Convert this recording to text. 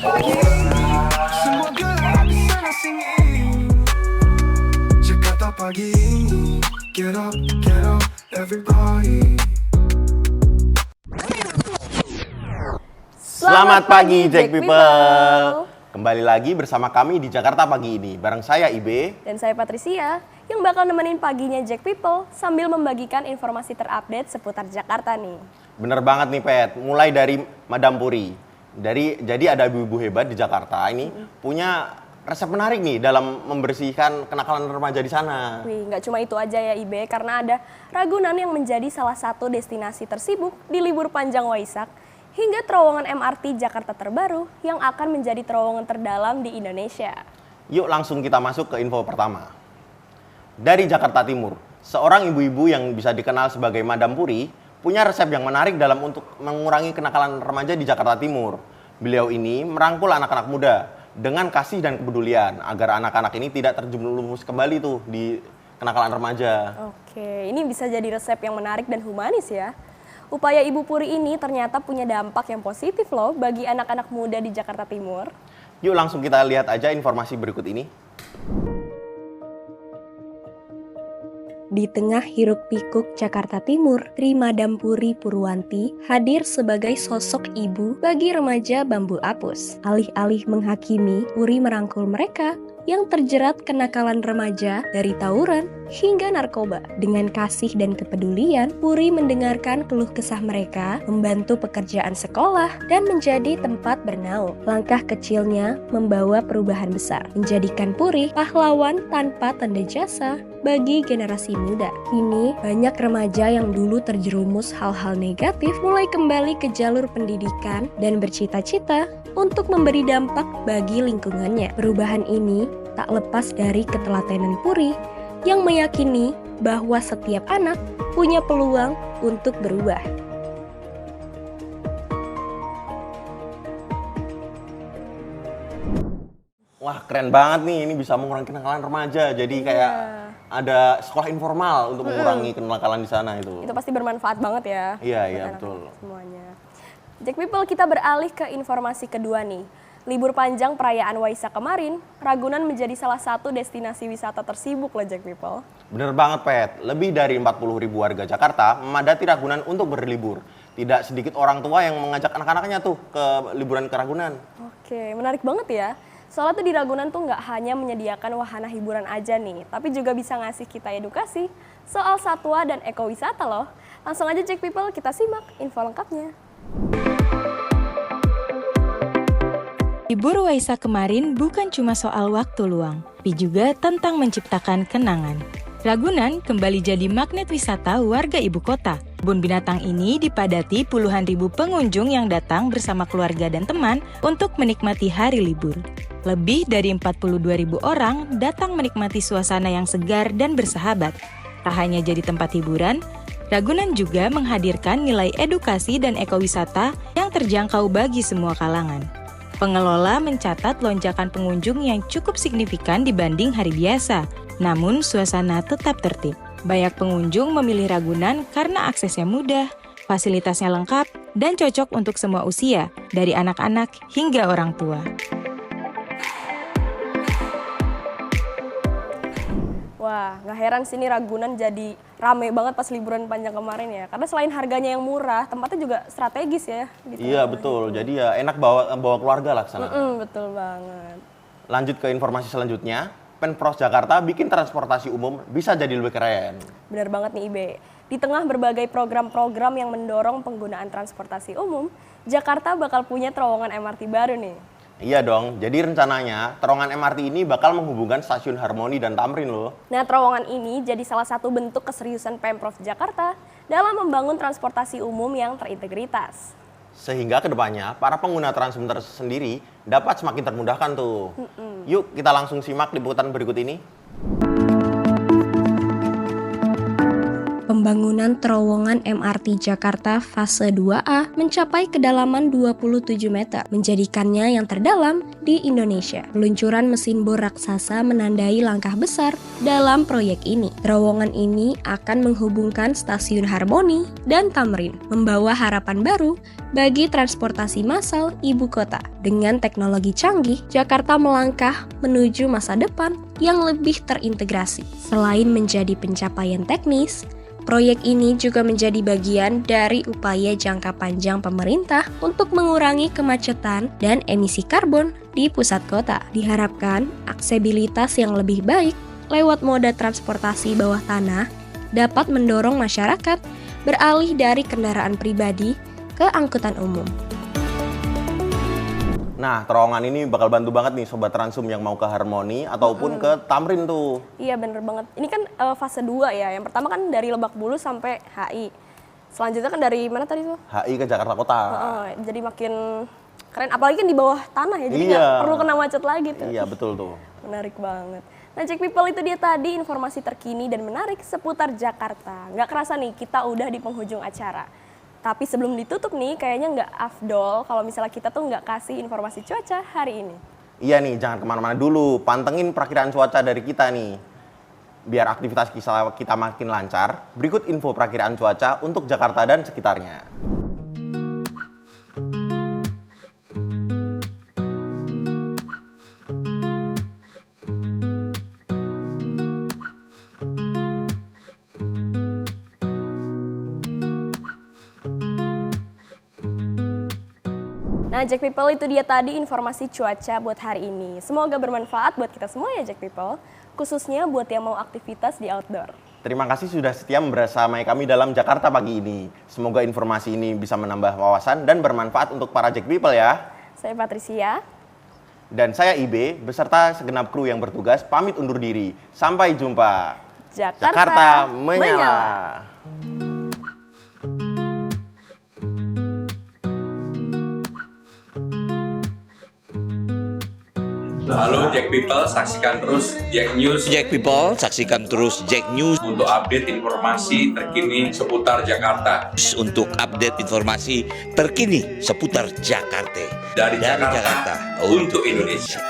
Semua gelap di sana sini. Jakarta pagi ini. Get up, everybody. Selamat pagi Jack People. Kembali lagi bersama kami di Jakarta pagi ini. Bareng saya Ibe dan saya Patricia yang bakal nemenin paginya Jack People sambil membagikan informasi terupdate seputar Jakarta nih. Bener banget nih Pet, mulai dari Madam Puri. Jadi ada ibu-ibu hebat di Jakarta ini punya resep menarik nih dalam membersihkan kenakalan remaja di sana. Wih, nggak cuma itu aja ya Ibe, karena ada Ragunan yang menjadi salah satu destinasi tersibuk di libur panjang Waisak, hingga terowongan MRT Jakarta terbaru yang akan menjadi terowongan terdalam di Indonesia. Yuk langsung kita masuk ke info pertama. Dari Jakarta Timur, seorang ibu-ibu yang bisa dikenal sebagai Madam Puri punya resep yang menarik dalam untuk mengurangi kenakalan remaja di Jakarta Timur. Beliau ini merangkul anak-anak muda dengan kasih dan kepedulian agar anak-anak ini tidak terjerumus kembali tuh di kenakalan remaja. Oke, ini bisa jadi resep yang menarik dan humanis ya. Upaya Ibu Puri ini ternyata punya dampak yang positif loh bagi anak-anak muda di Jakarta Timur. Yuk langsung kita lihat aja informasi berikut ini. Di tengah hiruk-pikuk Jakarta Timur, Tri Madam Puri Purwanti hadir sebagai sosok ibu bagi remaja bambu apus. Alih-alih menghakimi, Puri merangkul mereka yang terjerat kenakalan remaja dari tawuran hingga narkoba. Dengan kasih dan kepedulian, Puri mendengarkan keluh kesah mereka, membantu pekerjaan sekolah, dan menjadi tempat bernaung. Langkah kecilnya membawa perubahan besar, menjadikan Puri pahlawan tanpa tanda jasa bagi generasi muda. Kini, banyak remaja yang dulu terjerumus hal-hal negatif mulai kembali ke jalur pendidikan dan bercita-cita untuk memberi dampak bagi lingkungannya. Perubahan ini tak lepas dari ketelatenan Puri yang meyakini bahwa setiap anak punya peluang untuk berubah. Wah keren banget nih, ini bisa mengurangi kenakalan remaja. Jadi kayak ada sekolah informal untuk mengurangi kenakalan di sana itu. Itu pasti bermanfaat banget ya. Iya betul. Semuanya. Jack People, kita beralih ke informasi kedua nih. Libur panjang perayaan Waisak kemarin, Ragunan menjadi salah satu destinasi wisata tersibuk loh Jack People. Bener banget Pet, lebih dari 40.000 warga Jakarta memadati Ragunan untuk berlibur. Tidak sedikit orang tua yang mengajak anak-anaknya tuh ke liburan ke Ragunan. Oke, menarik banget ya. Soalnya tuh di Ragunan tuh nggak hanya menyediakan wahana hiburan aja nih, tapi juga bisa ngasih kita edukasi soal satwa dan ekowisata loh. Langsung aja Jack People, kita simak info lengkapnya. Libur Waisak kemarin bukan cuma soal waktu luang, tapi juga tentang menciptakan kenangan. Ragunan kembali jadi magnet wisata warga ibu kota. Kebun binatang ini dipadati puluhan ribu pengunjung yang datang bersama keluarga dan teman untuk menikmati hari libur. Lebih dari 42.000 orang datang menikmati suasana yang segar dan bersahabat. Tak hanya jadi tempat hiburan, Ragunan juga menghadirkan nilai edukasi dan ekowisata yang terjangkau bagi semua kalangan. Pengelola mencatat lonjakan pengunjung yang cukup signifikan dibanding hari biasa, namun suasana tetap tertib. Banyak pengunjung memilih Ragunan karena aksesnya mudah, fasilitasnya lengkap, dan cocok untuk semua usia, dari anak-anak hingga orang tua. Wah, nggak heran sih ini Ragunan jadi rame banget pas liburan panjang kemarin ya. Karena selain harganya yang murah, tempatnya juga strategis ya. Gitu. Iya betul, jadi ya enak bawa keluarga lah ke sana. Betul banget. Lanjut ke informasi selanjutnya, Pemprov Jakarta bikin transportasi umum bisa jadi lebih keren. Benar banget nih Ibe. Di tengah berbagai program-program yang mendorong penggunaan transportasi umum, Jakarta bakal punya terowongan MRT baru nih. Iya dong, jadi rencananya terowongan MRT ini bakal menghubungkan stasiun Harmoni dan Tamrin loh. Nah, terowongan ini jadi salah satu bentuk keseriusan Pemprov Jakarta dalam membangun transportasi umum yang terintegritas. Sehingga kedepannya para pengguna Transmuter sendiri dapat semakin termudahkan tuh. Yuk kita langsung simak liputan berikut ini. Pembangunan terowongan MRT Jakarta fase 2A mencapai kedalaman 27 meter, menjadikannya yang terdalam di Indonesia. Peluncuran mesin bor raksasa menandai langkah besar dalam proyek ini. Terowongan ini akan menghubungkan stasiun Harmoni dan Tamrin, membawa harapan baru bagi transportasi massal ibu kota. Dengan teknologi canggih, Jakarta melangkah menuju masa depan yang lebih terintegrasi. Selain menjadi pencapaian teknis, proyek ini juga menjadi bagian dari upaya jangka panjang pemerintah untuk mengurangi kemacetan dan emisi karbon di pusat kota. Diharapkan aksesibilitas yang lebih baik lewat moda transportasi bawah tanah dapat mendorong masyarakat beralih dari kendaraan pribadi ke angkutan umum. Nah, terowongan ini bakal bantu banget nih Sobat Transum yang mau ke Harmoni ataupun ke Tamrin tuh. Iya bener banget. Ini kan fase 2 ya. Yang pertama kan dari Lebak Bulus sampai HI. Selanjutnya kan dari mana tadi tuh? HI ke Jakarta Kota. Jadi makin keren. Apalagi kan di bawah tanah ya. Jadi Iya. nggak perlu kena macet lagi tuh. Iya, betul tuh. Menarik banget. Nah, Jack People, itu dia tadi informasi terkini dan menarik seputar Jakarta. Nggak kerasa nih, kita udah di penghujung acara. Tapi sebelum ditutup nih, kayaknya nggak afdol kalau misalnya kita tuh nggak kasih informasi cuaca hari ini. Iya nih, jangan kemana-mana dulu. Pantengin perakiraan cuaca dari kita nih. Biar aktivitas kita makin lancar, berikut info perakiraan cuaca untuk Jakarta dan sekitarnya. Nah, Jack People, itu dia tadi informasi cuaca buat hari ini. Semoga bermanfaat buat kita semua ya, Jack People. Khususnya buat yang mau aktivitas di outdoor. Terima kasih sudah setia membersamai kami dalam Jakarta pagi ini. Semoga informasi ini bisa menambah wawasan dan bermanfaat untuk para Jack People ya. Saya Patricia. Dan saya Ibe, beserta segenap kru yang bertugas, pamit undur diri. Sampai jumpa. Jakarta menyala. Halo Jack People, saksikan terus Jack News Jack People, saksikan terus Jack News untuk update informasi terkini seputar Jakarta. untuk update informasi terkini seputar Jakarta. Dari Jakarta untuk Indonesia.